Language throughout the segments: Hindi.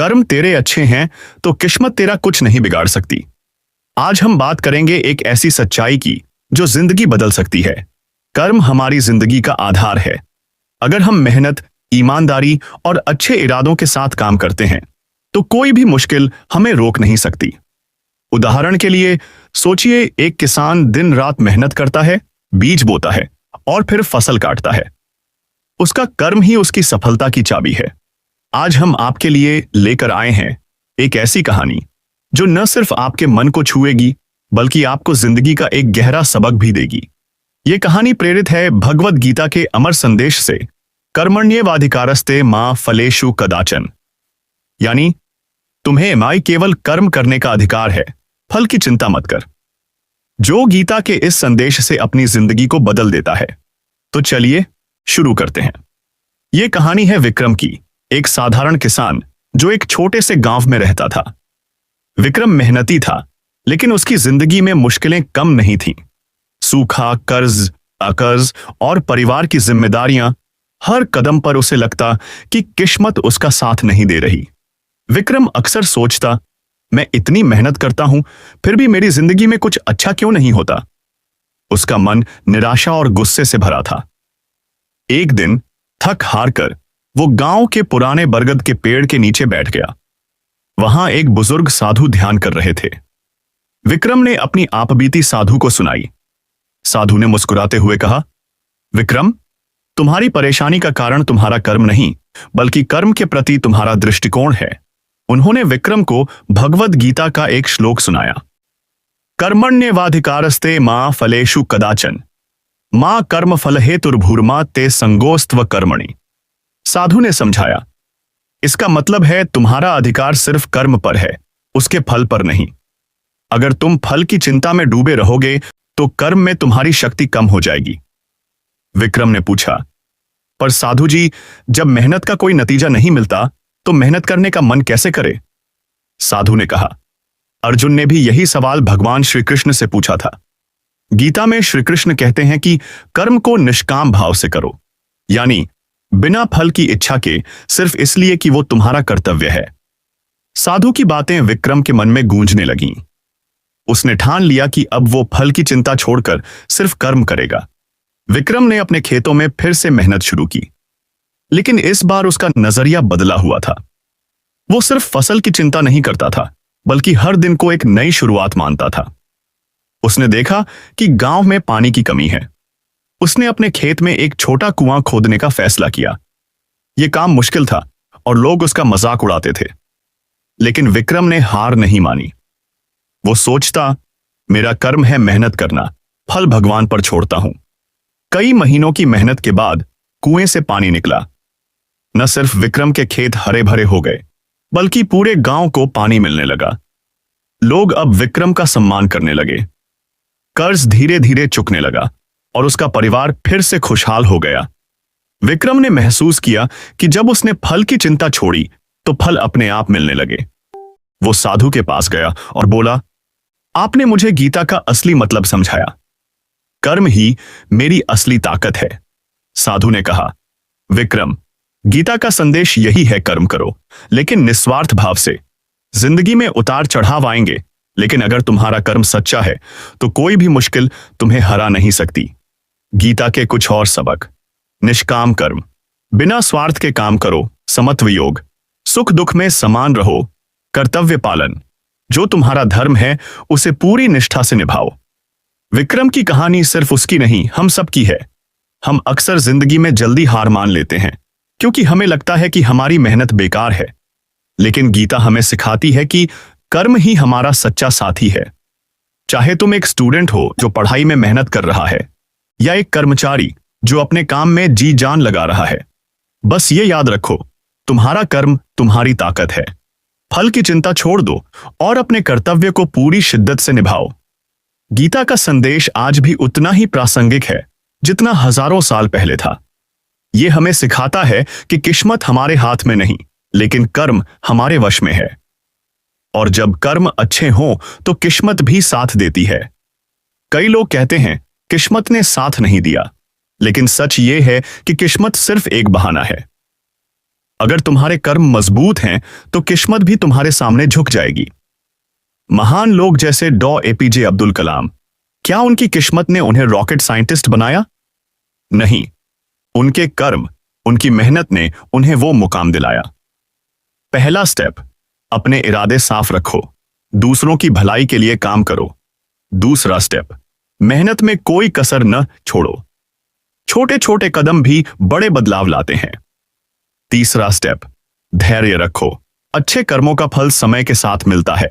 कर्म तेरे अच्छे हैं तो किस्मत तेरा कुछ नहीं बिगाड़ सकती। आज हम बात करेंगे एक ऐसी सच्चाई की जो जिंदगी बदल सकती है। कर्म हमारी जिंदगी का आधार है। अगर हम मेहनत, ईमानदारी और अच्छे इरादों के साथ काम करते हैं तो कोई भी मुश्किल हमें रोक नहीं सकती। उदाहरण के लिए सोचिए, एक किसान दिन रात मेहनत करता है, बीज बोता है और फिर फसल काटता है। उसका कर्म ही उसकी सफलता की चाबी है। आज हम आपके लिए लेकर आए हैं एक ऐसी कहानी जो न सिर्फ आपके मन को छुएगी बल्कि आपको जिंदगी का एक गहरा सबक भी देगी। ये कहानी प्रेरित है भगवद गीता के अमर संदेश से, कर्मण्येवाधिकारस्ते मा फलेषु कदाचन। यानी तुम्हें माई केवल कर्म करने का अधिकार है, फल की चिंता मत कर। जो गीता के इस संदेश से अपनी जिंदगी को बदल देता है। तो चलिए शुरू करते हैं। यह कहानी है विक्रम की, एक साधारण किसान जो एक छोटे से गांव में रहता था। विक्रम मेहनती था, लेकिन उसकी जिंदगी में मुश्किलें कम नहीं थीं। सूखा, कर्ज, अकर्ज और परिवार की जिम्मेदारियां, हर कदम पर उसे लगता कि किस्मत उसका साथ नहीं दे रही। विक्रम अक्सर सोचता, मैं इतनी मेहनत करता हूं फिर भी मेरी जिंदगी में कुछ अच्छा क्यों नहीं होता। उसका मन निराशा और गुस्से से भरा था। एक दिन थक हार कर वो गांव के पुराने बरगद के पेड़ के नीचे बैठ गया। वहां एक बुजुर्ग साधु ध्यान कर रहे थे। विक्रम ने अपनी आपबीती साधु को सुनाई। साधु ने मुस्कुराते हुए कहा, विक्रम, तुम्हारी परेशानी का कारण तुम्हारा कर्म नहीं बल्कि कर्म के प्रति तुम्हारा दृष्टिकोण है। उन्होंने विक्रम को भगवद गीता का एक श्लोक सुनाया, कर्मण्येवाधिकारस्ते मा फलेषु कदाचन मां कर्म फल हेतुर्भूर्मा ते संगोस्त्व कर्मणि। साधु ने समझाया, इसका मतलब है तुम्हारा अधिकार सिर्फ कर्म पर है, उसके फल पर नहीं। अगर तुम फल की चिंता में डूबे रहोगे तो कर्म में तुम्हारी शक्ति कम हो जाएगी। विक्रम ने पूछा, पर साधु जी, जब मेहनत का कोई नतीजा नहीं मिलता तो मेहनत करने का मन कैसे करे? साधु ने कहा, अर्जुन ने भी यही सवाल भगवान श्री कृष्ण से पूछा था। गीता में श्री कृष्ण कहते हैं कि कर्म को निष्काम भाव से करो, यानी बिना फल की इच्छा के, सिर्फ इसलिए कि वो तुम्हारा कर्तव्य है। साधु की बातें विक्रम के मन में गूंजने लगीं। उसने ठान लिया कि अब वो फल की चिंता छोड़कर सिर्फ कर्म करेगा। विक्रम ने अपने खेतों में फिर से मेहनत शुरू की, लेकिन इस बार उसका नजरिया बदला हुआ था। वो सिर्फ फसल की चिंता नहीं करता था बल्कि हर दिन को एक नई शुरुआत मानता था। उसने देखा कि गांव में पानी की कमी है। उसने अपने खेत में एक छोटा कुआं खोदने का फैसला किया। यह काम मुश्किल था और लोग उसका मजाक उड़ाते थे, लेकिन विक्रम ने हार नहीं मानी। वो सोचता, मेरा कर्म है मेहनत करना, फल भगवान पर छोड़ता हूं। कई महीनों की मेहनत के बाद कुएं से पानी निकला। न सिर्फ विक्रम के खेत हरे भरे हो गए बल्कि पूरे गांव को पानी मिलने लगा। लोग अब विक्रम का सम्मान करने लगे। कर्ज धीरे धीरे चुकने लगा और उसका परिवार फिर से खुशहाल हो गया। विक्रम ने महसूस किया कि जब उसने फल की चिंता छोड़ी तो फल अपने आप मिलने लगे। वो साधु के पास गया और बोला, आपने मुझे गीता का असली मतलब समझाया। कर्म ही मेरी असली ताकत है। साधु ने कहा, विक्रम, गीता का संदेश यही है, कर्म करो लेकिन निस्वार्थ भाव से। जिंदगी में उतार चढ़ाव आएंगे, लेकिन अगर तुम्हारा कर्म सच्चा है तो कोई भी मुश्किल तुम्हें हरा नहीं सकती। गीता के कुछ और सबक, निष्काम कर्म, बिना स्वार्थ के काम करो, समत्व योग, सुख दुख में समान रहो, कर्तव्य पालन, जो तुम्हारा धर्म है उसे पूरी निष्ठा से निभाओ। विक्रम की कहानी सिर्फ उसकी नहीं, हम सबकी है। हम अक्सर जिंदगी में जल्दी हार मान लेते हैं क्योंकि हमें लगता है कि हमारी मेहनत बेकार है, लेकिन गीता हमें सिखाती है कि कर्म ही हमारा सच्चा साथी है। चाहे तुम एक स्टूडेंट हो जो पढ़ाई में मेहनत कर रहा है या एक कर्मचारी जो अपने काम में जी जान लगा रहा है, बस ये याद रखो, तुम्हारा कर्म तुम्हारी ताकत है। फल की चिंता छोड़ दो और अपने कर्तव्य को पूरी शिद्दत से निभाओ। गीता का संदेश आज भी उतना ही प्रासंगिक है जितना हजारों साल पहले था। यह हमें सिखाता है कि किस्मत हमारे हाथ में नहीं, लेकिन कर्म हमारे वश में है। और जब कर्म अच्छे हों तो किस्मत भी साथ देती है। कई लोग कहते हैं किस्मत ने साथ नहीं दिया, लेकिन सच ये है कि किस्मत सिर्फ एक बहाना है। अगर तुम्हारे कर्म मजबूत हैं तो किस्मत भी तुम्हारे सामने झुक जाएगी। महान लोग जैसे डॉ एपीजे अब्दुल कलाम, क्या उनकी किस्मत ने उन्हें रॉकेट साइंटिस्ट बनाया? नहीं, उनके कर्म, उनकी मेहनत ने उन्हें वो मुकाम दिलाया। पहला स्टेप, अपने इरादे साफ रखो, दूसरों की भलाई के लिए काम करो। दूसरा स्टेप, मेहनत में कोई कसर न छोड़ो, छोटे छोटे कदम भी बड़े बदलाव लाते हैं। तीसरा स्टेप, धैर्य रखो, अच्छे कर्मों का फल समय के साथ मिलता है।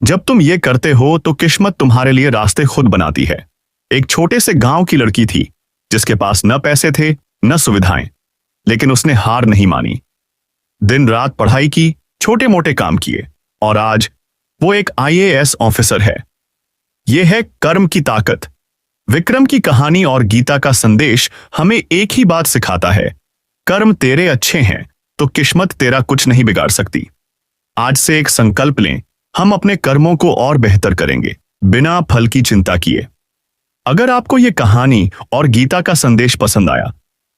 जब तुम ये करते हो तो किस्मत तुम्हारे लिए रास्ते खुद बनाती है। एक छोटे से गांव की लड़की थी जिसके पास न पैसे थे न सुविधाएं, लेकिन उसने हार नहीं मानी। दिन रात पढ़ाई की, छोटे मोटे काम किए, और आज वो एक आईएएस ऑफिसर है। यह है कर्म की ताकत। विक्रम की कहानी और गीता का संदेश हमें एक ही बात सिखाता है, कर्म तेरे अच्छे हैं तो किस्मत तेरा कुछ नहीं बिगाड़ सकती। आज से एक संकल्प लें, हम अपने कर्मों को और बेहतर करेंगे, बिना फल की चिंता किए। अगर आपको यह कहानी और गीता का संदेश पसंद आया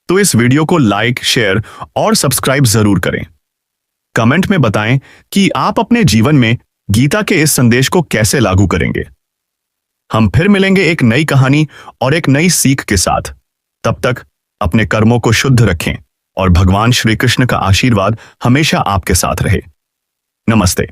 तो इस वीडियो को लाइक, शेयर और सब्सक्राइब जरूर करें। कमेंट में बताएं कि आप अपने जीवन में गीता के इस संदेश को कैसे लागू करेंगे। हम फिर मिलेंगे एक नई कहानी और एक नई सीख के साथ। तब तक अपने कर्मों को शुद्ध रखें और भगवान श्री कृष्ण का आशीर्वाद हमेशा आपके साथ रहे। नमस्ते।